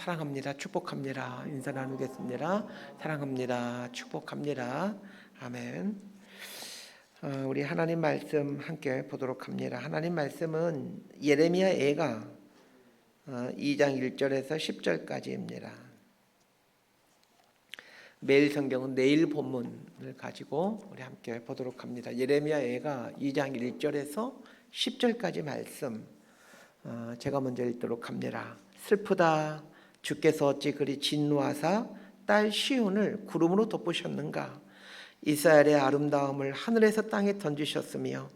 사랑합니다. 축복합니다. 인사 나누겠습니다. 사랑합니다. 축복합니다. 아멘. 우리 하나님 말씀 함께 보도록 합니다. 하나님 말씀은 예레미야 애가 2장 1절에서 10절까지입니다. 매일 성경은 내일 본문을 가지고 우리 함께 보도록 합니다. 예레미야 애가 2장 1절에서 10절까지 말씀 제가 먼저 읽도록 합니다. 슬프다. 주께서 어찌 그리 진노하사 딸 시온을 구름으로 덮으셨는가. 이스라엘의 아름다움을 하늘에서 땅에 던지셨으며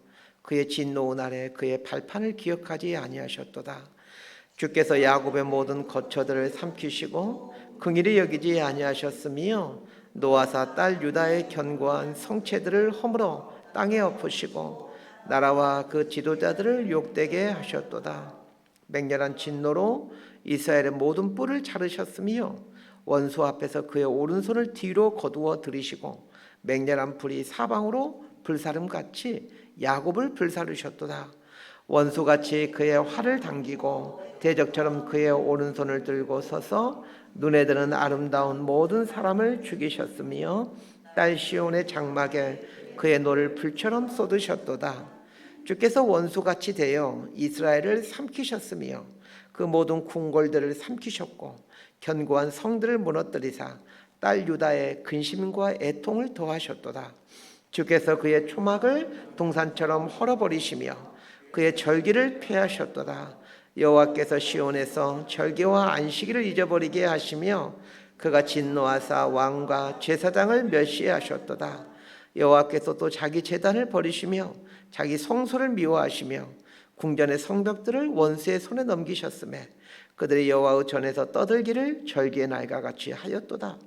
그의 진노 날에 그의 발판을 기억하지 아니하셨도다. 주께서 야곱의 모든 거처들을 삼키시고 긍휼히 여기지 아니하셨으며 노아사 딸 유다의 견고한 성체들을 허물어 땅에 엎으시고 나라와 그 지도자들을 욕되게 하셨도다. 맹렬한 진노로 이스라엘의 모든 뿔을 자르셨으며 원수 앞에서 그의 오른손을 뒤로 거두어 들이시고 맹렬한 불이 사방으로 불사름같이 야곱을 불사르셨도다. 원수같이 그의 활을 당기고 대적처럼 그의 오른손을 들고 서서 눈에 드는 아름다운 모든 사람을 죽이셨으며 딸 시온의 장막에 그의 노를 불처럼 쏟으셨도다. 주께서 원수같이 되어 이스라엘을 삼키셨으며 그 모든 궁궐들을 삼키셨고 견고한 성들을 무너뜨리사 딸 유다의 근심과 애통을 더하셨도다. 주께서 그의 초막을 동산처럼 헐어버리시며 그의 절기를 폐하셨도다. 여호와께서 시온에서 절기와 안식일을 잊어버리게 하시며 그가 진노하사 왕과 제사장을 멸시하셨도다. 여호와께서 또 자기 제단을 버리시며 자기 성소를 미워하시며 궁전의 성벽들을 원수의 손에 넘기셨음에 그들이 여호와의 전에서 떠들기를 절기의 날과 같이 하였도다.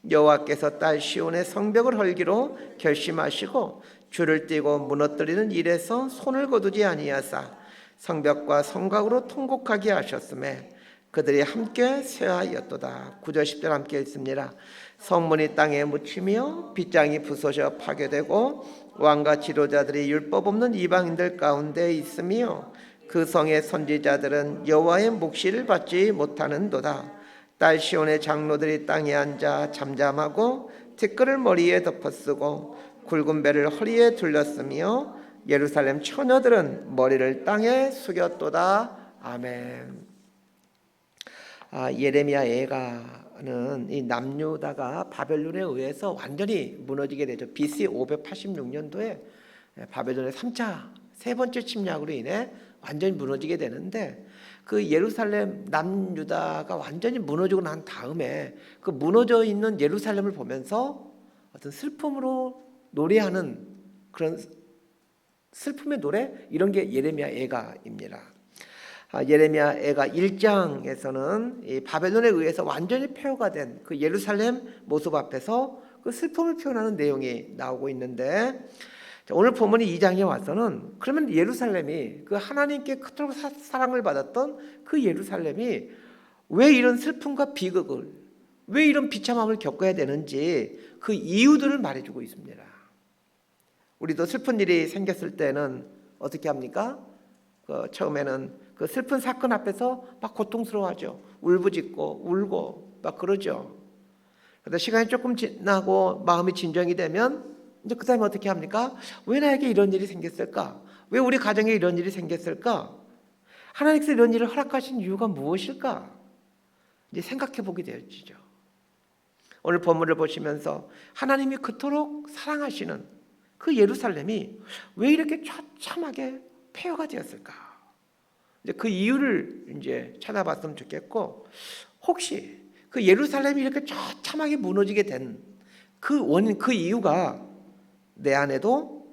여호와께서 딸 시온의 성벽을 헐기로 결심하시고 줄을 띄고 무너뜨리는 일에서 손을 거두지 아니하사 성벽과 성곽으로 통곡하게 하셨음에 그들이 함께 쇠하였도다. 9절 10절 함께 읽습니다. 성문이 땅에 묻히며 빗장이 부서져 파괴되고 왕과 지도자들이 율법 없는 이방인들 가운데 있으며 그 성의 선지자들은 여호와의 묵시를 받지 못하는도다. 딸 시온의 장로들이 땅에 앉아 잠잠하고 티끌을 머리에 덮어쓰고 굵은 배를 허리에 둘렀으며 예루살렘 처녀들은 머리를 땅에 숙였도다. 아멘. 예레미야 애가는 이 남유다가 바벨론에 의해서 완전히 무너지게 되죠. BC 586년도에 바벨론의 3차 세 번째 침략으로 인해 완전히 무너지게 되는데 그 예루살렘 남유다가 완전히 무너지고 난 다음에 그 무너져 있는 예루살렘을 보면서 어떤 슬픔으로 노래하는 그런 슬픔의 노래 이런 게 예레미야 애가입니다. 예레미야 애가 1장에서는 이 바벨론에 의해서 완전히 폐허가 된 그 예루살렘 모습 앞에서 그 슬픔을 표현하는 내용이 나오고 있는데 오늘 본문이 2장에 와서는 그러면 예루살렘이 그 하나님께 그토록 사랑을 받았던 그 예루살렘이 왜 이런 슬픔과 비극을 왜 이런 비참함을 겪어야 되는지 그 이유들을 말해주고 있습니다. 우리도 슬픈 일이 생겼을 때는 어떻게 합니까? 처음에는 그 슬픈 사건 앞에서 막 고통스러워하죠. 울부짖고 울고 막 그러죠. 그런데 시간이 조금 지나고 마음이 진정이 되면 이제 그 다음에 어떻게 합니까? 왜 나에게 이런 일이 생겼을까? 왜 우리 가정에 이런 일이 생겼을까? 하나님께서 이런 일을 허락하신 이유가 무엇일까? 이제 생각해 보게 되어지죠. 오늘 본문을 보시면서 하나님이 그토록 사랑하시는 그 예루살렘이 왜 이렇게 처참하게 폐허가 되었을까? 이제 그 이유를 이제 찾아봤으면 좋겠고, 혹시 그 예루살렘이 이렇게 처참하게 무너지게 된 그 원인, 그 이유가 내 안에도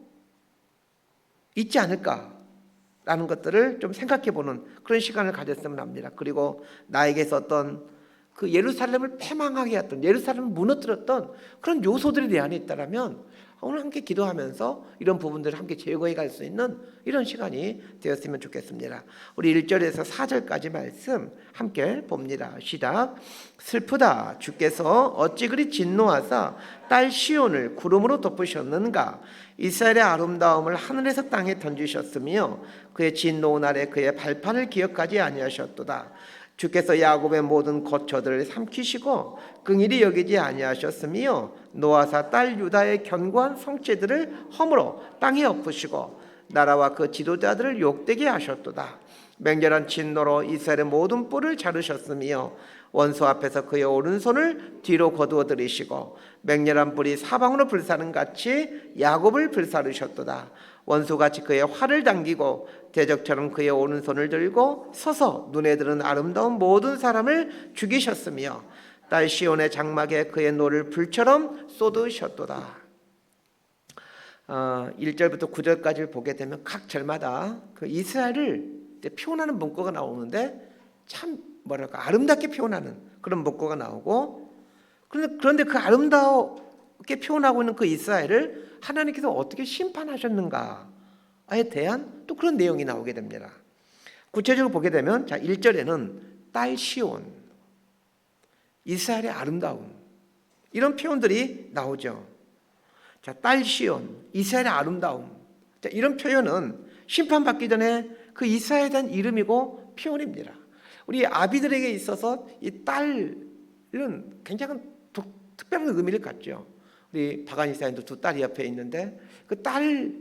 있지 않을까라는 것들을 좀 생각해보는 그런 시간을 가졌으면 합니다. 그리고 나에게서 어떤 그 예루살렘을 패망하게 했던, 예루살렘을 무너뜨렸던 그런 요소들이 내 안에 있다면 오늘 함께 기도하면서 이런 부분들을 함께 제거해 갈 수 있는 이런 시간이 되었으면 좋겠습니다. 우리 1절에서 4절까지 말씀 함께 봅니다. 시작. 슬프다. 주께서 어찌 그리 진노하사 딸 시온을 구름으로 덮으셨는가. 이스라엘의 아름다움을 하늘에서 땅에 던지셨으며 그의 진노 날에 그의 발판을 기억하지 아니하셨도다. 주께서 야곱의 모든 거처들을 삼키시고 긍일히 여기지 아니하셨으며 노아사 딸 유다의 견고한 성체들을 허물어 땅에 엎으시고 나라와 그 지도자들을 욕되게 하셨도다. 맹렬한 진노로 이스라엘의 모든 뿔을 자르셨으며 원수 앞에서 그의 오른손을 뒤로 거두어 들이시고 맹렬한 불이 사방으로 불사는 같이 야곱을 불사르셨도다. 원수같이 그의 활을 당기고 대적처럼 그의 오른손을 들고 서서 눈에 드는 아름다운 모든 사람을 죽이셨으며 딸 시온의 장막에 그의 노를 불처럼 쏟으셨도다. 1절부터 9절까지를 보게 되면 각 절마다 그 이스라엘을 표현하는 문구가 나오는데 참 뭐랄까 아름답게 표현하는 그런 문구가 나오고, 그런데 그 아름답게 표현하고 있는 그 이스라엘을 하나님께서 어떻게 심판하셨는가에 대한 또 그런 내용이 나오게 됩니다. 구체적으로 보게 되면 1절에는 딸 시온, 이스라엘의 아름다움, 이런 표현들이 나오죠. 딸 시온, 이스라엘의 아름다움, 이런 표현은 심판받기 전에 그 이스라엘에 대한 이름이고 표현입니다. 우리 아비들에게 있어서 이 딸은 굉장히 특별한 의미를 갖죠. 우리 박한이사님도 두 딸이 옆에 있는데 그 딸,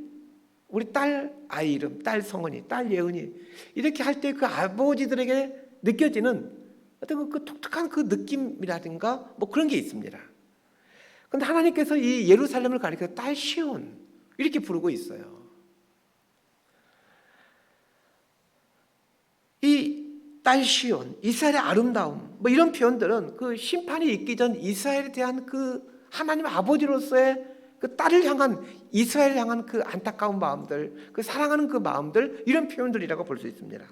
우리 딸 아이 이름, 딸 성은이, 딸 예은이 이렇게 할 때 그 아버지들에게 느껴지는 어떤 그 독특한 그 느낌이라든가 뭐 그런 게 있습니다. 그런데 하나님께서 이 예루살렘을 가리켜 딸 시온 이렇게 부르고 있어요. 이 딸 시온, 이스라엘의 아름다움, 뭐 이런 표현들은 그 심판이 있기 전 이스라엘에 대한 그 하나님 아버지로서의 그 딸을 향한, 이스라엘을 향한 그 안타까운 마음들, 그 사랑하는 그 마음들, 이런 표현들이라고 볼 수 있습니다.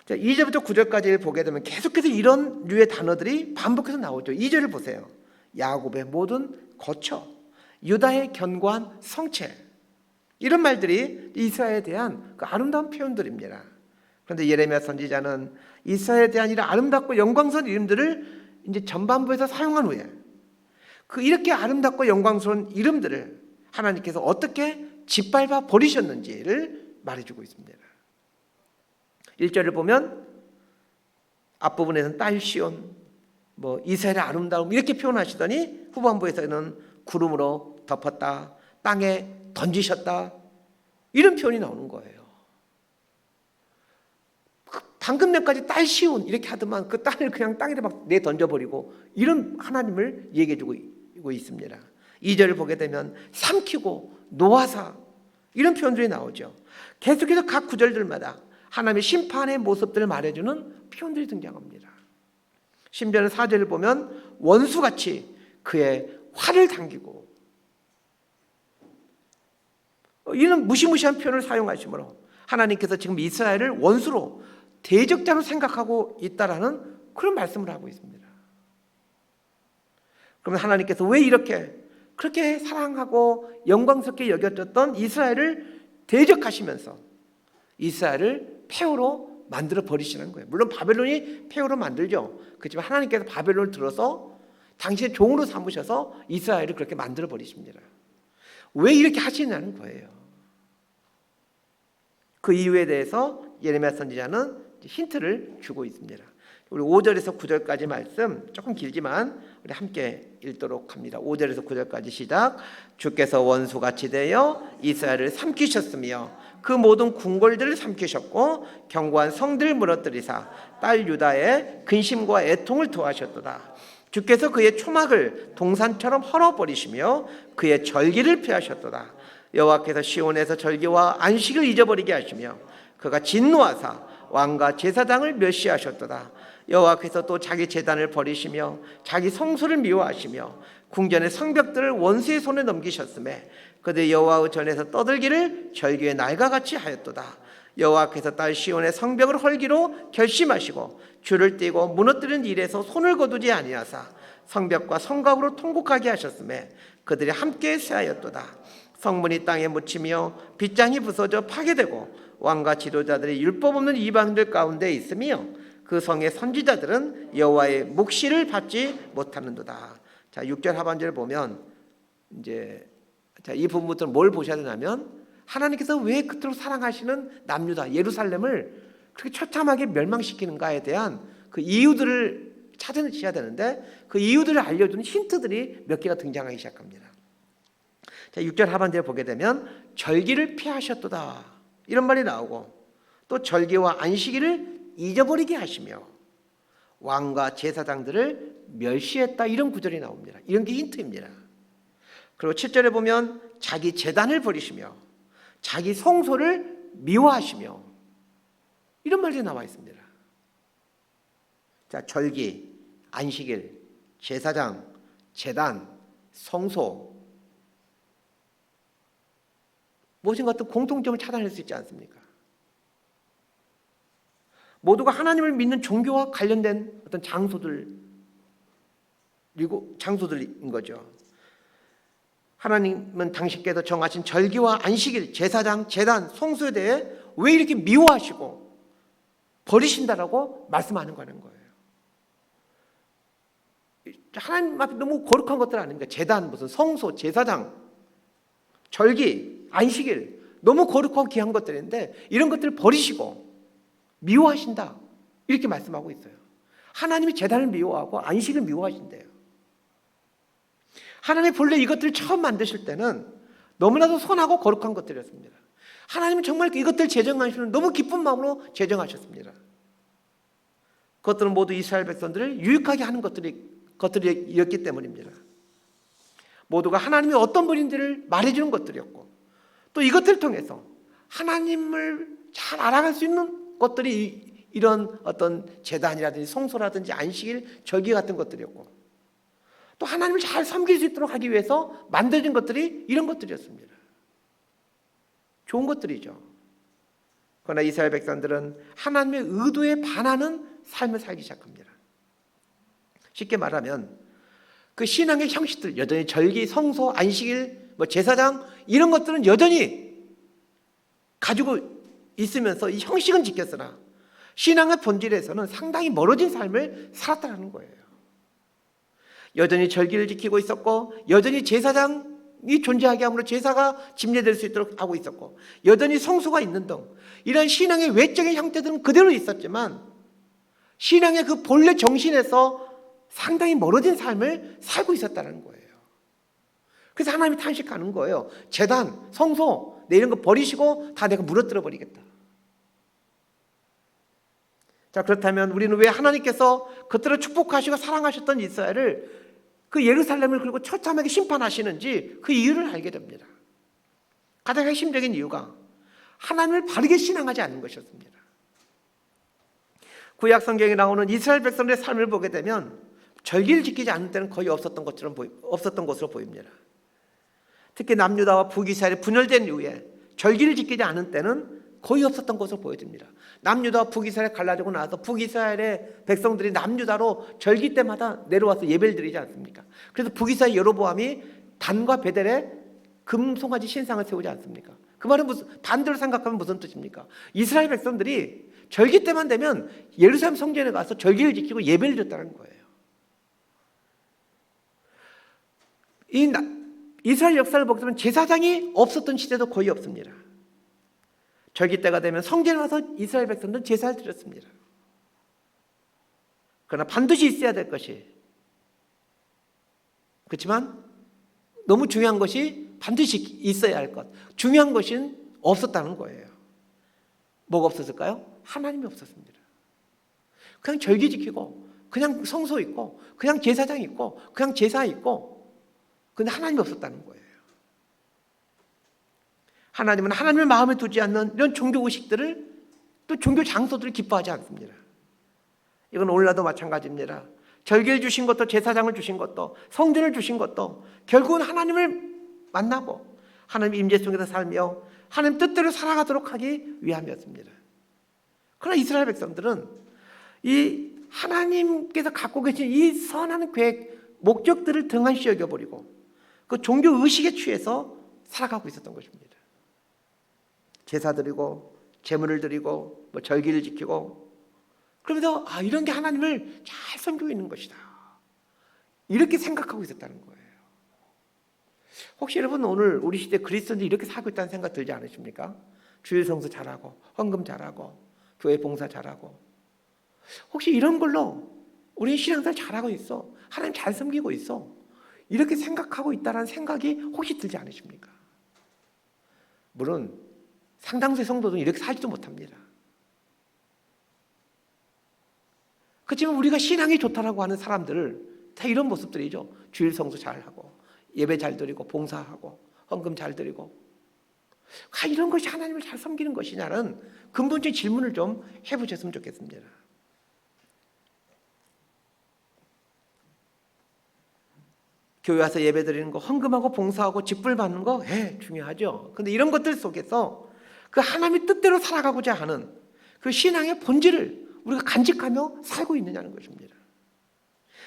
자, 2절부터 9절까지 보게 되면 계속해서 이런 류의 단어들이 반복해서 나오죠. 2절을 보세요. 야곱의 모든 거처, 유다의 견고한 성체, 이런 말들이 이스라엘에 대한 그 아름다운 표현들입니다. 그런데 예레미야 선지자는 이스라엘에 대한 이런 아름답고 영광스러운 이름들을 이제 전반부에서 사용한 후에 그 이렇게 아름답고 영광스러운 이름들을 하나님께서 어떻게 짓밟아 버리셨는지를 말해주고 있습니다. 1절을 보면 앞부분에서는 딸 시온, 뭐 이스라엘의 아름다움 이렇게 표현하시더니 후반부에서는 구름으로 덮었다, 땅에 던지셨다, 이런 표현이 나오는 거예요. 방금 전까지 딸 시온 이렇게 하더만 그 딸을 그냥 땅에 막 내던져버리고 이런 하나님을 얘기해주고 있습니다. 2절을 보게 되면 삼키고 노아사 이런 표현들이 나오죠. 계속해서 각 구절들마다 하나님의 심판의 모습들을 말해주는 표현들이 등장합니다. 심지어는 4절을 보면 원수같이 그의 활을 당기고, 이런 무시무시한 표현을 사용하시므로 하나님께서 지금 이스라엘을 원수로 대적자로 생각하고 있다라는 그런 말씀을 하고 있습니다. 그러면 하나님께서 왜 그렇게 사랑하고 영광스럽게 여겨졌던 이스라엘을 대적하시면서 이스라엘을 폐허로 만들어 버리시는 거예요. 물론 바벨론이 폐허로 만들죠. 그렇지만 하나님께서 바벨론을 들어서 당신의 종으로 삼으셔서 이스라엘을 그렇게 만들어 버리십니다. 왜 이렇게 하시냐는 거예요. 그 이유에 대해서 예레미야 선지자는 힌트를 주고 있습니다. 우리 5절에서 9절까지 말씀 조금 길지만 우리 함께 읽도록 합니다. 5절에서 9절까지 시작. 주께서 원수같이 되어 이스라엘을 삼키셨으며 그 모든 궁궐들을 삼키셨고 견고한 성들을 무너뜨리사 딸 유다의 근심과 애통을 토하셨도다. 주께서 그의 초막을 동산처럼 헐어버리시며 그의 절기를 폐하셨도다. 여호와께서 시온에서 절기와 안식을 잊어버리게 하시며 그가 진노하사 왕과 제사장을 멸시하셨도다. 여호와께서 또 자기 제단을 버리시며 자기 성소를 미워하시며 궁전의 성벽들을 원수의 손에 넘기셨음에 그들 여호와의 전에서 떠들기를 절기의 날과 같이 하였도다. 여호와께서 딸 시온의 성벽을 헐기로 결심하시고 줄을 떼고 무너뜨리는 일에서 손을 거두지 아니하사 성벽과 성곽으로 통곡하게 하셨음에 그들이 함께 쇠하였도다. 성문이 땅에 묻히며 빗장이 부서져 파괴되고 왕과 지도자들이 율법 없는 이방인들 가운데 있으며 그 성의 선지자들은 여호와의 묵시를 받지 못하는도다. 자, 6절 하반절을 보면 이제 이 부분부터 뭘 보셔야 되냐면 하나님께서 왜 그토록 사랑하시는 남유다 예루살렘을 어떻게 처참하게 멸망시키는가에 대한 그 이유들을 찾아내셔야 되는데 그 이유들을 알려주는 힌트들이 몇 개가 등장하기 시작합니다. 자, 6절 하반절에 보게 되면 절기를 피하셨도다 이런 말이 나오고 또 절기와 안식일을 잊어버리게 하시며 왕과 제사장들을 멸시했다 이런 구절이 나옵니다. 이런 게 힌트입니다. 그리고 7절에 보면 자기 제단을 버리시며 자기 성소를 미워하시며 이런 말이 나와 있습니다. 자, 절기, 안식일, 제사장, 제단, 성소 무엇인가 어떤 공통점을 찾아낼 수 있지 않습니까? 모두가 하나님을 믿는 종교와 관련된 어떤 장소들인 거죠. 하나님은 당신께서 정하신 절기와 안식일, 제사장, 제단, 성소에 대해 왜 이렇게 미워하시고 버리신다라고 말씀하는 거예요. 하나님 앞에 너무 거룩한 것들 아닙니까? 제단, 무슨 성소, 제사장, 절기, 안식일 너무 거룩하고 귀한 것들인데 이런 것들을 버리시고 미워하신다 이렇게 말씀하고 있어요. 하나님이 제단을 미워하고 안식을 미워하신대요. 하나님이 본래 이것들을 처음 만드실 때는 너무나도 선하고 거룩한 것들이었습니다. 하나님은 정말 이것들 제정하시는 너무 기쁜 마음으로 제정하셨습니다. 그것들은 모두 이스라엘 백성들을 유익하게 하는 것들이었기 때문입니다. 모두가 하나님이 어떤 분인지를 말해주는 것들이었고 또 이것들을 통해서 하나님을 잘 알아갈 수 있는 것들이 이런 어떤 제단이라든지 성소라든지 안식일, 절기 같은 것들이었고 또 하나님을 잘 섬길 수 있도록 하기 위해서 만들어진 것들이 이런 것들이었습니다. 좋은 것들이죠. 그러나 이스라엘 백성들은 하나님의 의도에 반하는 삶을 살기 시작합니다. 쉽게 말하면 그 신앙의 형식들 여전히 절기, 성소, 안식일, 제사장 이런 것들은 여전히 가지고 있으면서 이 형식은 지켰으나 신앙의 본질에서는 상당히 멀어진 삶을 살았다는 거예요. 여전히 절기를 지키고 있었고 여전히 제사장이 존재하게 함으로 제사가 집례될 수 있도록 하고 있었고 여전히 성소가 있는 등 이런 신앙의 외적인 형태들은 그대로 있었지만 신앙의 그 본래 정신에서 상당히 멀어진 삶을 살고 있었다는 거예요. 그래서 하나님이 탄식하는 거예요. 제단, 성소 내 이런 거 버리시고 다 내가 무너뜨려 버리겠다. 자, 그렇다면 우리는 왜 하나님께서 그들을 축복하시고 사랑하셨던 이스라엘을 그 예루살렘을 그리고 처참하게 심판하시는지 그 이유를 알게 됩니다. 가장 핵심적인 이유가 하나님을 바르게 신앙하지 않는 것이었습니다. 구약 성경에 나오는 이스라엘 백성들의 삶을 보게 되면 절기를 지키지 않는 때는 거의 없었던 것으로 보입니다. 특히 남유다와 북이스라엘이 분열된 이후에 절기를 지키지 않은 때는 거의 없었던 것으로 보여집니다. 남유다와 북이스라엘 갈라지고 나서 북이스라엘의 백성들이 남유다로 절기 때마다 내려와서 예배를 드리지 않습니까? 그래서 북이스라엘 여로보암이 단과 베델에 금송아지 신상을 세우지 않습니까? 그 말은 반대로 생각하면 무슨 뜻입니까? 이스라엘 백성들이 절기 때만 되면 예루살렘 성전에 가서 절기를 지키고 예배를 드렸다는 거예요. 이스라엘 역사를 보게 되면 제사장이 없었던 시대도 거의 없습니다. 절기 때가 되면 성전에 와서 이스라엘 백성들은 제사를 드렸습니다. 그러나 반드시 있어야 될 것이 그렇지만 너무 중요한 것이 반드시 있어야 할 것 중요한 것은 없었다는 거예요. 뭐가 없었을까요? 하나님이 없었습니다. 그냥 절기 지키고 그냥 성소 있고 그냥 제사장 있고 그냥 제사 있고 근데 하나님이 없었다는 거예요. 하나님은 하나님을 마음에 두지 않는 이런 종교 의식들을 또 종교 장소들을 기뻐하지 않습니다. 이건 오늘날도 마찬가지입니다. 절기를 주신 것도 제사장을 주신 것도 성전을 주신 것도 결국은 하나님을 만나고 하나님 임재 속에서 살며 하나님 뜻대로 살아가도록 하기 위함이었습니다. 그러나 이스라엘 백성들은 이 하나님께서 갖고 계신 이 선한 계획, 목적들을 등한시 여겨버리고 그 종교 의식에 취해서 살아가고 있었던 것입니다. 제사 드리고 제물을 드리고 절기를 지키고 그러면서 이런 게 하나님을 잘 섬기고 있는 것이다. 이렇게 생각하고 있었다는 거예요. 혹시 여러분 오늘 우리 시대 그리스도인들이 이렇게 살고 있다는 생각 들지 않으십니까? 주일 성수 잘하고 헌금 잘하고 교회 봉사 잘하고. 혹시 이런 걸로 우리 신앙생활 잘하고 있어, 하나님 잘 섬기고 있어, 이렇게 생각하고 있다는 생각이 혹시 들지 않으십니까? 물론 상당수의 성도들은 이렇게 살지도 못합니다. 그렇지만 우리가 신앙이 좋다라고 하는 사람들을 다 이런 모습들이죠. 주일 성수 잘하고, 예배 잘 드리고, 봉사하고, 헌금 잘 드리고. 이런 것이 하나님을 잘 섬기는 것이냐는 근본적인 질문을 좀 해보셨으면 좋겠습니다. 교회 와서 예배 드리는 거, 헌금하고 봉사하고 직불 받는 거, 중요하죠. 그런데 이런 것들 속에서 그 하나님의 뜻대로 살아가고자 하는 그 신앙의 본질을 우리가 간직하며 살고 있느냐는 것입니다.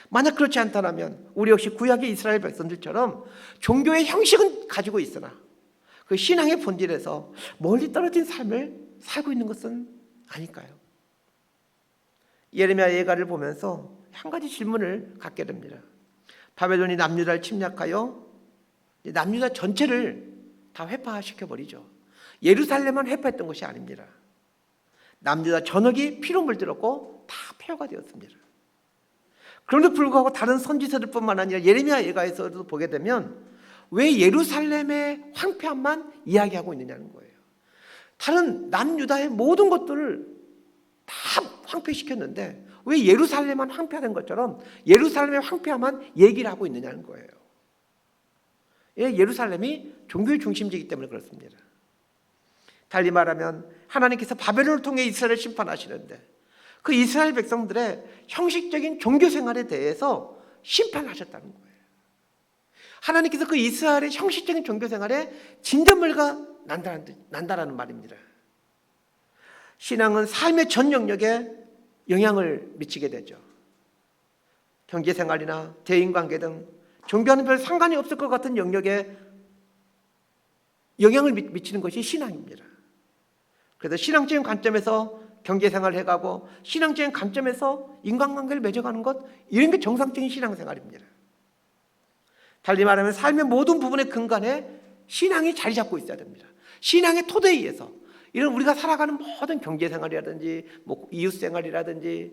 만약 그렇지 않다면 우리 역시 구약의 이스라엘 백성들처럼 종교의 형식은 가지고 있으나 그 신앙의 본질에서 멀리 떨어진 삶을 살고 있는 것은 아닐까요? 예레미야 예가를 보면서 한 가지 질문을 갖게 됩니다. 바벨론이 남유다를 침략하여 남유다 전체를 다 회파시켜버리죠. 예루살렘만 회파했던 것이 아닙니다. 남유다 전역이 피로 물들었고 다 폐허가 되었습니다. 그런데 불구하고 다른 선지서들뿐만 아니라 예레미야 예가에서도 보게 되면 왜 예루살렘의 황폐함만 이야기하고 있느냐는 거예요. 다른 남유다의 모든 것들을 다 황폐시켰는데 왜 예루살렘만 황폐화된 것처럼 예루살렘의 황폐함만 얘기를 하고 있느냐는 거예요. 예루살렘이 종교의 중심지이기 때문에 그렇습니다. 달리 말하면 하나님께서 바벨론을 통해 이스라엘을 심판하시는데 그 이스라엘 백성들의 형식적인 종교 생활에 대해서 심판하셨다는 거예요. 하나님께서 그 이스라엘의 형식적인 종교 생활에 진전물가 난다라는 말입니다. 신앙은 삶의 전 영역에 영향을 미치게 되죠. 경제생활이나 대인관계 등 종교와는 별 상관이 없을 것 같은 영역에 영향을 미치는 것이 신앙입니다. 그래서 신앙적인 관점에서 경제생활을 해가고 신앙적인 관점에서 인간관계를 맺어가는 것, 이런 게 정상적인 신앙생활입니다. 달리 말하면 삶의 모든 부분의 근간에 신앙이 자리 잡고 있어야 됩니다. 신앙의 토대에 의해서 이런 우리가 살아가는 모든 경제생활이라든지 이웃생활이라든지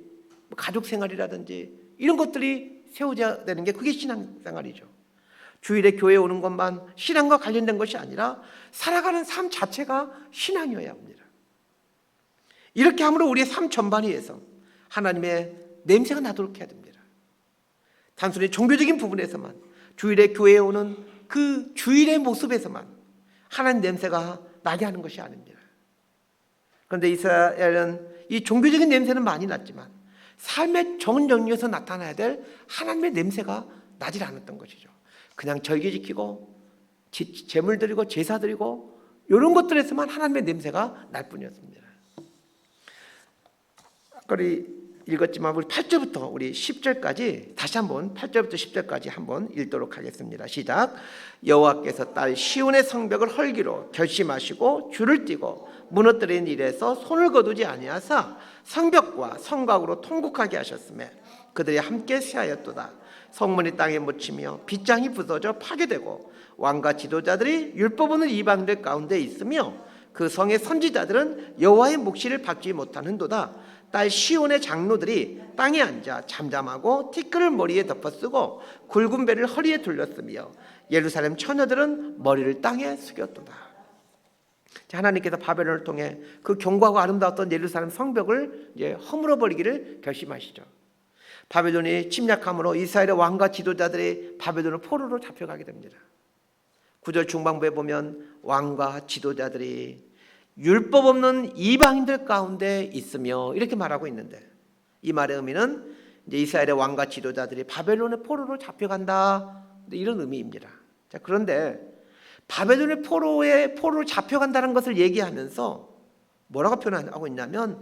가족생활이라든지 이런 것들이 세워져야 되는 게 그게 신앙생활이죠. 주일에 교회에 오는 것만 신앙과 관련된 것이 아니라 살아가는 삶 자체가 신앙이어야 합니다. 이렇게 함으로 우리의 삶 전반에서 하나님의 냄새가 나도록 해야 됩니다. 단순히 종교적인 부분에서만, 주일에 교회에 오는 그 주일의 모습에서만 하나님 냄새가 나게 하는 것이 아닙니다. 그런데 이스라엘은 이 종교적인 냄새는 많이 났지만 삶의 전 영역에서 나타나야 될 하나님의 냄새가 나질 않았던 것이죠. 그냥 절기 지키고 제물 드리고 제사 드리고 이런 것들에서만 하나님의 냄새가 날 뿐이었습니다. 아까 읽었지만 우리 8절부터 우리 10절까지 다시 한번 8절부터 10절까지 한번 읽도록 하겠습니다. 시작. 여호와께서 딸 시온의 성벽을 헐기로 결심하시고 줄을 띠고 무너뜨린 일에서 손을 거두지 아니하사 성벽과 성곽으로 통곡하게 하셨으며 그들이 함께 쇠하였도다. 성문이 땅에 묻히며 빗장이 부서져 파괴되고 왕과 지도자들이 율법 없는 이방인들 가운데 있으며 그 성의 선지자들은 여호와의 묵시를 받지 못하는도다. 딸 시온의 장로들이 땅에 앉아 잠잠하고 티끌을 머리에 덮어쓰고 굵은 배를 허리에 둘렀으며 예루살렘 처녀들은 머리를 땅에 숙였도다. 하나님께서 바벨론을 통해 그 견고하고 아름다웠던 예루살렘 성벽을 허물어 버리기를 결심하시죠. 바벨론이 침략함으로 이스라엘의 왕과 지도자들이 바벨론을 포로로 잡혀가게 됩니다. 9절 중반부에 보면 왕과 지도자들이 율법 없는 이방인들 가운데 있으며 이렇게 말하고 있는데 이 말의 의미는 이제 이스라엘의 왕과 지도자들이 바벨론의 포로로 잡혀간다, 이런 의미입니다. 자, 그런데 바벨론의 포로로 잡혀간다는 것을 얘기하면서 뭐라고 표현하고 있냐면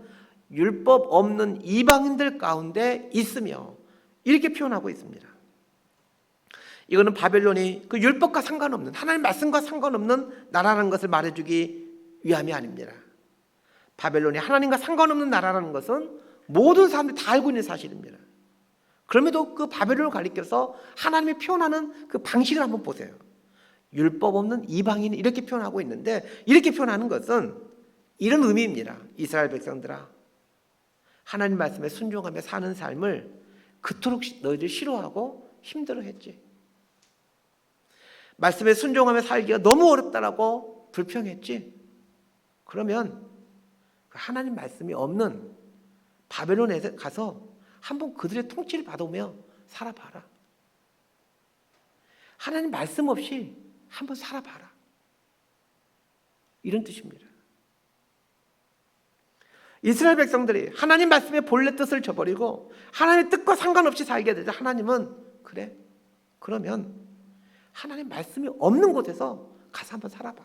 율법 없는 이방인들 가운데 있으며 이렇게 표현하고 있습니다. 이거는 바벨론이 그 율법과 상관없는, 하나님 말씀과 상관없는 나라라는 것을 말해주기 위함이 아닙니다. 바벨론이 하나님과 상관없는 나라라는 것은 모든 사람들이 다 알고 있는 사실입니다. 그럼에도 그 바벨론을 가리켜서 하나님이 표현하는 그 방식을 한번 보세요. 율법 없는 이방인, 이렇게 표현하고 있는데 이렇게 표현하는 것은 이런 의미입니다. 이스라엘 백성들아, 하나님 말씀에 순종하며 사는 삶을 그토록 너희들 싫어하고 힘들어했지. 말씀에 순종하며 살기가 너무 어렵다라고 불평했지. 그러면 하나님 말씀이 없는 바벨론에 가서 한번 그들의 통치를 받으며 살아봐라. 하나님 말씀 없이 한번 살아봐라. 이런 뜻입니다. 이스라엘 백성들이 하나님 말씀의 본래 뜻을 저버리고 하나님의 뜻과 상관없이 살게 되자 하나님은 그래, 그러면 하나님 말씀이 없는 곳에서 가서 한번 살아봐.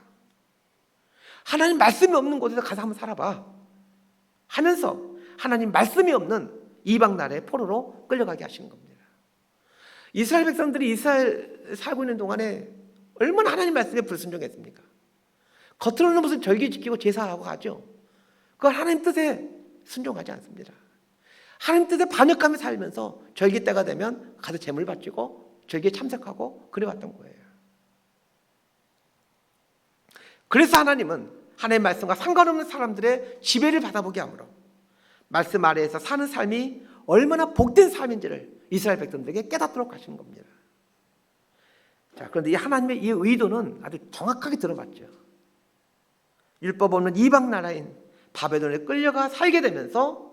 하나님 말씀이 없는 곳에서 가서 한번 살아봐 하면서 하나님 말씀이 없는 이방 나라의 포로로 끌려가게 하시는 겁니다. 이스라엘 백성들이 이스라엘 살고 있는 동안에 얼마나 하나님 말씀에 불순종했습니까? 겉으로는 무슨 절기 지키고 제사하고 가죠. 그걸 하나님 뜻에 순종하지 않습니다. 하나님 뜻에 반역하며 살면서 절기 때가 되면 가서 제물 바치고 절기에 참석하고 그래왔던 거예요. 그래서 하나님은 하나님의 말씀과 상관없는 사람들의 지배를 받아보게 하므로 말씀 아래에서 사는 삶이 얼마나 복된 삶인지를 이스라엘 백성들에게 깨닫도록 하시는 겁니다. 자, 그런데 이 하나님의 이 의도는 아주 정확하게 들어맞죠. 율법 없는 이방 나라인 바벨론에 끌려가 살게 되면서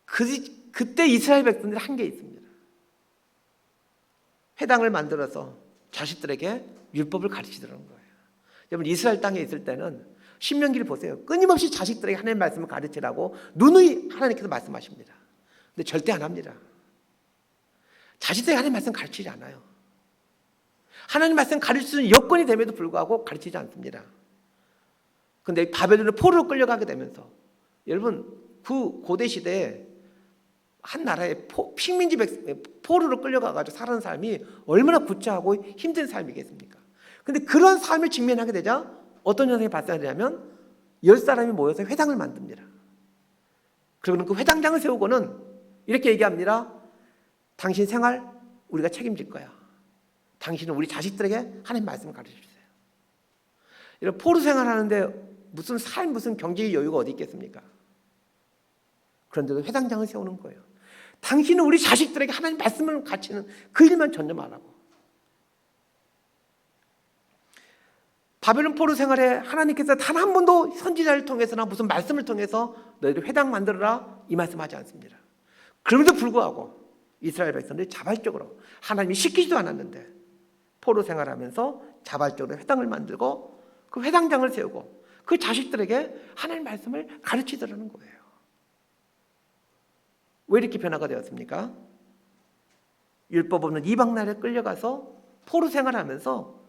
그때 이스라엘 백성들이 한 게 있습니다. 회당을 만들어서 자식들에게 율법을 가르치더라는 거예요. 여러분, 이스라엘 땅에 있을 때는 신명기를 보세요. 끊임없이 자식들에게 하나님의 말씀을 가르치라고 누누이 하나님께서 말씀하십니다. 근데 절대 안 합니다. 자식들에게 하나님의 말씀 가르치지 않아요. 하나님 말씀 가르치는 여건이 됨에도 불구하고 가르치지 않습니다. 그런데 바벨론의 포로로 끌려가게 되면서 여러분, 그 고대 시대에 한 나라의 식민지 포로로 끌려가가지고 사는 삶이 얼마나 구차하고 힘든 삶이겠습니까? 그런데 그런 삶을 직면하게 되자 어떤 현상이 발생하냐면 10사람이 모여서 회당을 만듭니다. 그리고는 그 회당장을 세우고는 이렇게 얘기합니다. 당신 생활 우리가 책임질 거야. 당신은 우리 자식들에게 하나님 말씀을 가르쳐 주세요. 이런 포로 생활하는데 무슨 삶, 무슨 경제의 여유가 어디 있겠습니까? 그런데도 회당장을 세우는 거예요. 당신은 우리 자식들에게 하나님 말씀을 가르치는 그 일만 전념하라고. 바벨론 포로 생활에 하나님께서 단 한 번도 선지자를 통해서나 무슨 말씀을 통해서 너희들 회당 만들어라 이 말씀하지 않습니다. 그럼에도 불구하고 이스라엘 백성들이 자발적으로 하나님이 시키지도 않았는데 포로 생활하면서 자발적으로 회당을 만들고 그 회당장을 세우고 그 자식들에게 하나님 말씀을 가르치더라는 거예요. 왜 이렇게 변화가 되었습니까? 율법 없는 이방 나라에 끌려가서 포로 생활하면서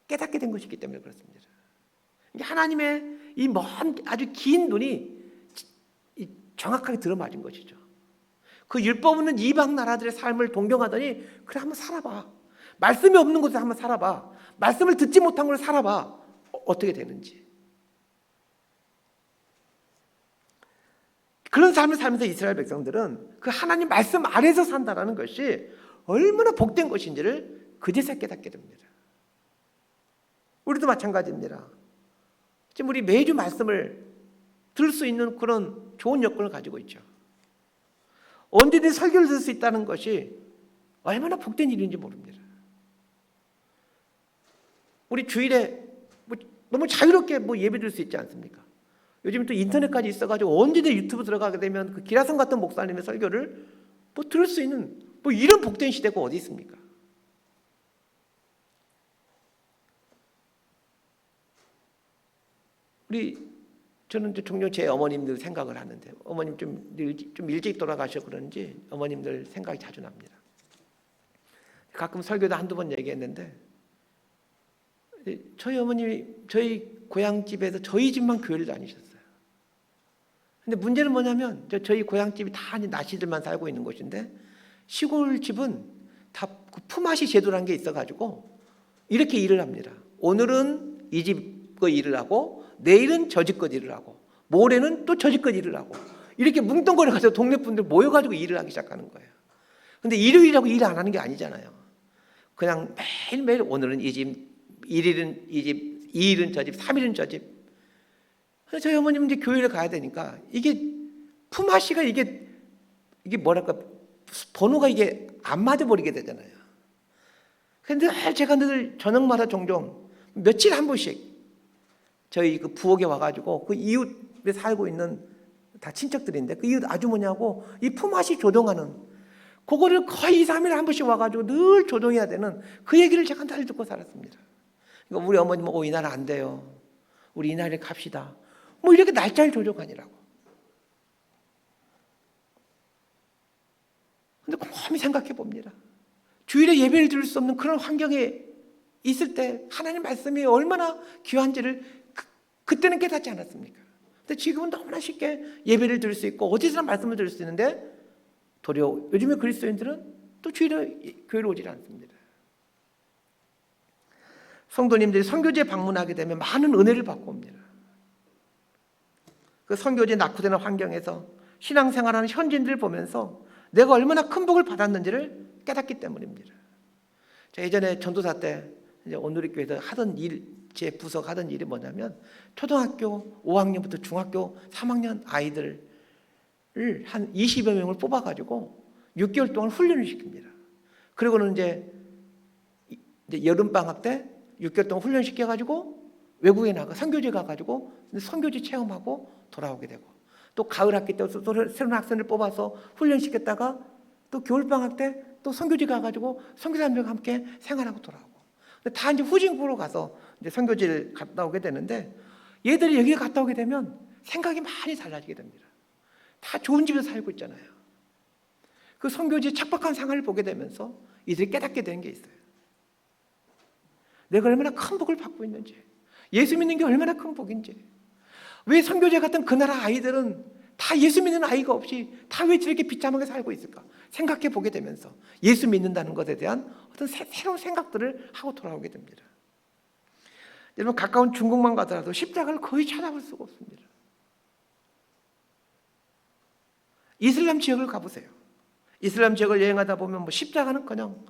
깨닫게 된 것이기 때문에 그렇습니다. 하나님의 이 먼 아주 긴 눈이 정확하게 들어맞은 것이죠. 그 율법 없는 이방 나라들의 삶을 동경하더니 그래 한번 살아봐. 말씀이 없는 곳에 한번 살아봐. 말씀을 듣지 못한 곳에 살아봐. 어떻게 되는지. 그런 삶을 살면서 이스라엘 백성들은 그 하나님 말씀 아래서 산다라는 것이 얼마나 복된 것인지를 그제서 깨닫게 됩니다. 우리도 마찬가지입니다. 지금 우리 매주 말씀을 들을 수 있는 그런 좋은 여건을 가지고 있죠. 언제든 설교를 들을 수 있다는 것이 얼마나 복된 일인지 모릅니다. 우리 주일에 너무 자유롭게 예배 드릴 수 있지 않습니까? 요즘 또 인터넷까지 있어가지고 언제든 유튜브 들어가게 되면 그 기라성 같은 목사님의 설교를 들을 수 있는 이런 복된 시대가 어디 있습니까? 저는 이제 종종 제 어머님들 생각을 하는데 어머님 좀 일찍 돌아가셔 그런지 어머님들 생각이 자주 납니다. 가끔 설교도 한두 번 얘기했는데 저희 어머님이 저희 고향집에서 저희 집만 교회를 다니셨어요. 근데 문제는 뭐냐면 저희 고향집이 다 나시들만 살고 있는 곳인데 시골집은 다 품앗이 제도라는 게 있어가지고 이렇게 일을 합니다. 오늘은 이 집 거 일을 하고 내일은 저 집 거 일을 하고 모레는 또 저 집 거 일을 하고 이렇게 뭉뚱거려가지고 동네 분들 모여가지고 일을 하기 시작하는 거예요. 근데 일요일이라고 일 안 하는 게 아니잖아요. 그냥 매일매일 오늘은 이 집, 1일은 이 집, 2일은 저 집, 3일은 저 집. 저희 어머님은 이제 교회를 가야 되니까 이게 품앗이가 이게 뭐랄까 번호가 이게 안 맞아 버리게 되잖아요. 근데 제가 늘 저녁마다 종종 며칠에 한 번씩 저희 그 부엌에 와가지고 그 이웃에 살고 있는 다 친척들인데 그 이웃 아주머니하고 이 품앗이 조동하는 그거를 거의 2, 3일에 한 번씩 와가지고 늘 조동해야 되는 그 얘기를 제가 늘 듣고 살았습니다. 그러니까 우리 어머니 이 나라 안 돼요. 우리 이 나라에 갑시다. 이렇게 날짜를 조정하니라고. 근데 곰곰이 생각해 봅니다. 주일에 예배를 드릴 수 없는 그런 환경에 있을 때 하나님 말씀이 얼마나 귀한지를 그때는 깨닫지 않았습니까? 근데 지금은 너무나 쉽게 예배를 드릴 수 있고 어디서나 말씀을 들을 수 있는데 도리어 요즘에 그리스도인들은 또 주일에 교회로 오질 않습니다. 성도님들이 선교지에 방문하게 되면 많은 은혜를 받고 옵니다. 그 선교지에 낙후되는 환경에서 신앙생활하는 현지인들을 보면서 내가 얼마나 큰 복을 받았는지를 깨닫기 때문입니다. 제가 예전에 전도사 때 이제 온누리교회에서 하던 일, 제 부서가 하던 일이 뭐냐면 초등학교 5학년부터 중학교 3학년 아이들을 한 20여 명을 뽑아가지고 6개월 동안 훈련을 시킵니다. 그리고는 이제 여름방학 때 6개월 동안 훈련시켜가지고 외국에 나가 선교지 가가지고 선교지 체험하고 돌아오게 되고 또 가을 학기 때 새로운 학생을 뽑아서 훈련시켰다가 또 겨울방학 때 또 선교지 가가지고 선교사님들과 함께 생활하고 돌아오고 다 이제 후진국으로 가서 이제 선교지를 갔다 오게 되는데 얘들이 여기 갔다 오게 되면 생각이 많이 달라지게 됩니다. 다 좋은 집에서 살고 있잖아요. 그 선교지의 척박한 생활을 보게 되면서 이들이 깨닫게 되는 게 있어요. 내가 얼마나 큰 복을 받고 있는지, 예수 믿는 게 얼마나 큰 복인지, 왜 선교제 같은 그 나라 아이들은 다 예수 믿는 아이가 없이 다 왜 저렇게 비참하게 살고 있을까 생각해 보게 되면서 예수 믿는다는 것에 대한 어떤 새로운 생각들을 하고 돌아오게 됩니다. 여러분 가까운 중국만 가더라도 십자가를 거의 찾아볼 수가 없습니다. 이슬람 지역을 가보세요. 이슬람 지역을 여행하다 보면 십자가는커녕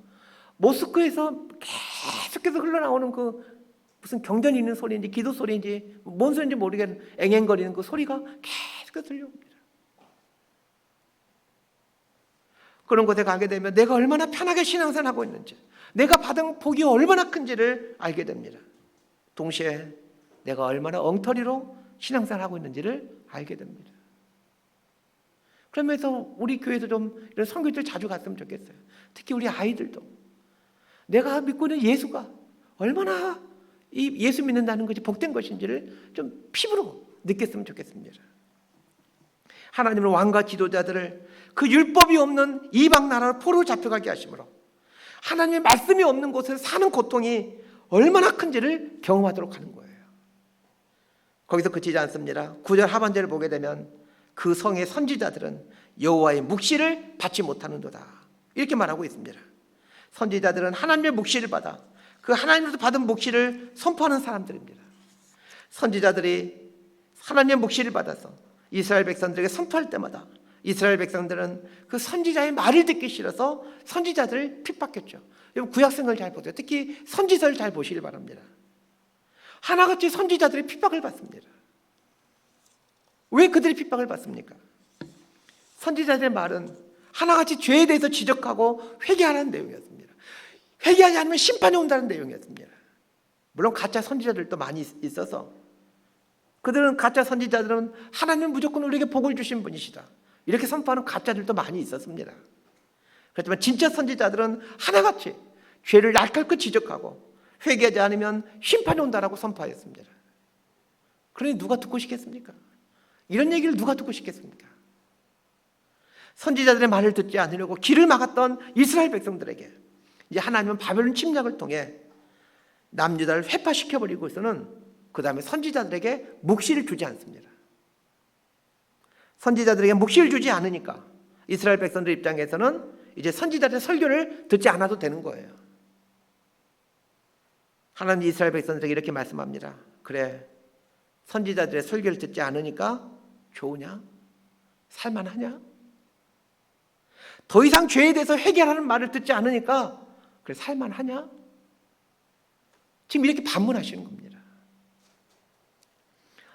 모스크에서 계속해서 흘러나오는 그 무슨 경전이 있는 소리인지 기도 소리인지 뭔 소리인지 모르겠는 앵앵거리는 그 소리가 계속 들려옵니다. 그런 곳에 가게 되면 내가 얼마나 편하게 신앙생활하고 있는지, 내가 받은 복이 얼마나 큰지를 알게 됩니다. 동시에 내가 얼마나 엉터리로 신앙생활하고 있는지를 알게 됩니다. 그러면서 우리 교회도 좀 이런 선교지를 자주 갔으면 좋겠어요. 특히 우리 아이들도 내가 믿고 있는 예수가 얼마나 이 예수 믿는다는 것이 복된 것인지를 좀 피부로 느꼈으면 좋겠습니다. 하나님은 왕과 지도자들을 그 율법이 없는 이방 나라로 포로로 잡혀가게 하심으로 하나님의 말씀이 없는 곳에서 사는 고통이 얼마나 큰지를 경험하도록 하는 거예요. 거기서 그치지 않습니다. 9절 하반절을 보게 되면 그 성의 선지자들은 여호와의 묵시를 받지 못하는도다 이렇게 말하고 있습니다. 선지자들은 하나님의 묵시를 받아 그 하나님으로부터 받은 묵시를 선포하는 사람들입니다. 선지자들이 하나님의 묵시를 받아서 이스라엘 백성들에게 선포할 때마다 이스라엘 백성들은 그 선지자의 말을 듣기 싫어서 선지자들을 핍박했죠. 여러분 구약성을 잘 보세요. 특히 선지서를 잘 보시길 바랍니다. 하나같이 선지자들의 핍박을 받습니다. 왜 그들이 핍박을 받습니까? 선지자들의 말은 하나같이 죄에 대해서 지적하고 회개하라는 내용이었습니다. 회개하지 않으면 심판이 온다는 내용이었습니다. 물론 가짜 선지자들도 많이 있어서 그들은 가짜 선지자들은 하나님은 무조건 우리에게 복을 주신 분이시다 이렇게 선포하는 가짜들도 많이 있었습니다. 그렇지만 진짜 선지자들은 하나같이 죄를 날카롭게 지적하고 회개하지 않으면 심판이 온다라고 선포하였습니다. 그러니 누가 듣고 싶겠습니까? 이런 얘기를 누가 듣고 싶겠습니까? 선지자들의 말을 듣지 않으려고 길을 막았던 이스라엘 백성들에게 이제 하나님은 바벨론 침략을 통해 남유다를 회파시켜버리고 있어는 그 다음에 선지자들에게 묵시를 주지 않습니다. 선지자들에게 묵시를 주지 않으니까 이스라엘 백성들 입장에서는 이제 선지자들의 설교를 듣지 않아도 되는 거예요. 하나님 이스라엘 백성들에게 이렇게 말씀합니다. 그래, 선지자들의 설교를 듣지 않으니까 좋으냐? 살만하냐? 더 이상 죄에 대해서 회개하라는 말을 듣지 않으니까 그래 살만하냐? 지금 이렇게 반문하시는 겁니다.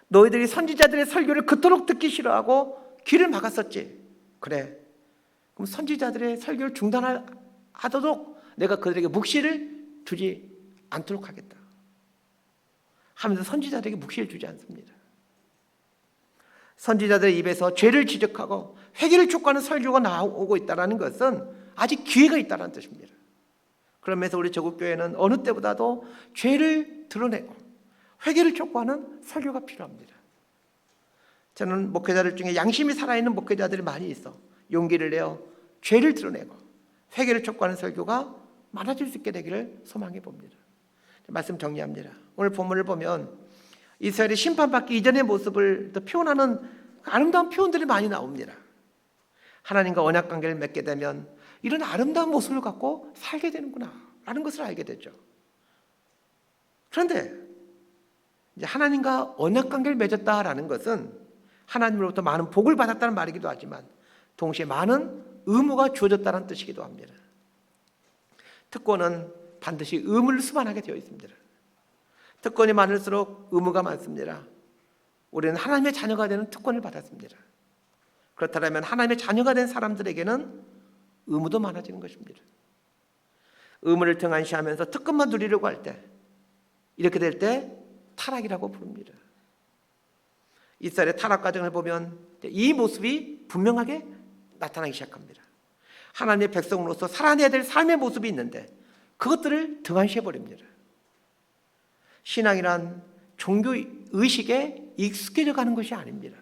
너희들이 선지자들의 설교를 그토록 듣기 싫어하고 길을 막았었지. 그래. 그럼 선지자들의 설교를 중단하도록 내가 그들에게 묵시를 주지 않도록 하겠다 하면서 선지자들에게 묵시를 주지 않습니다. 선지자들의 입에서 죄를 지적하고 회개를 촉구하는 설교가 나오고 있다는 것은 아직 기회가 있다는 뜻입니다. 그러면서 우리 조국교회는 어느 때보다도 죄를 드러내고 회개를 촉구하는 설교가 필요합니다. 저는 목회자들 중에 양심이 살아있는 목회자들이 많이 있어 용기를 내어 죄를 드러내고 회개를 촉구하는 설교가 많아질 수 있게 되기를 소망해 봅니다. 말씀 정리합니다. 오늘 본문을 보면 이스라엘이 심판받기 이전의 모습을 또 표현하는 아름다운 표현들이 많이 나옵니다. 하나님과 언약관계를 맺게 되면 이런 아름다운 모습을 갖고 살게 되는구나 라는 것을 알게 되죠. 그런데 이제 하나님과 언약관계를 맺었다라는 것은 하나님으로부터 많은 복을 받았다는 말이기도 하지만 동시에 많은 의무가 주어졌다는 뜻이기도 합니다. 특권은 반드시 의무를 수반하게 되어 있습니다. 특권이 많을수록 의무가 많습니다. 우리는 하나님의 자녀가 되는 특권을 받았습니다. 그렇다면 하나님의 자녀가 된 사람들에게는 의무도 많아지는 것입니다. 의무를 등한시하면서 특권만 누리려고 할 때, 이렇게 될 때 타락이라고 부릅니다. 이스라엘의 타락 과정을 보면 이 모습이 분명하게 나타나기 시작합니다. 하나님의 백성으로서 살아내야 될 삶의 모습이 있는데 그것들을 등한시해버립니다. 신앙이란 종교 의식에 익숙해져 가는 것이 아닙니다.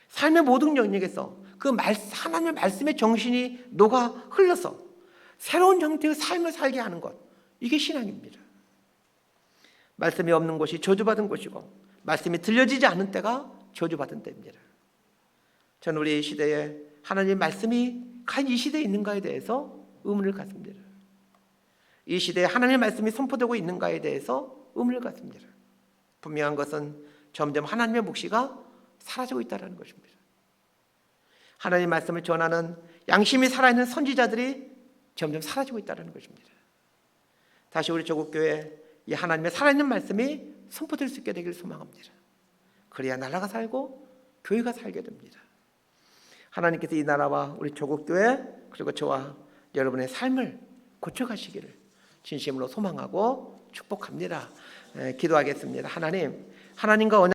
삶의 모든 영역에서 그 하나님의 말씀의 정신이 녹아 흘러서 새로운 형태의 삶을 살게 하는 것, 이게 신앙입니다. 말씀이 없는 곳이 저주받은 곳이고 말씀이 들려지지 않은 때가 저주받은 때입니다. 저는 우리 시대에 하나님의 말씀이 과연 이 시대에 있는가에 대해서 의문을 갖습니다. 이 시대에 하나님의 말씀이 선포되고 있는가에 대해서 의문을 갖습니다. 분명한 것은 점점 하나님의 묵시가 사라지고 있다는 것입니다. 하나님의 말씀을 전하는 양심이 살아있는 선지자들이 점점 사라지고 있다는 것입니다. 다시 우리 조국교회 이 하나님의 살아있는 말씀이 선포될 수 있게 되기를 소망합니다. 그래야 나라가 살고 교회가 살게 됩니다. 하나님께서 이 나라와 우리 조국교회 그리고 저와 여러분의 삶을 고쳐가시기를 진심으로 소망하고 축복합니다. 기도하겠습니다. 하나님과 언약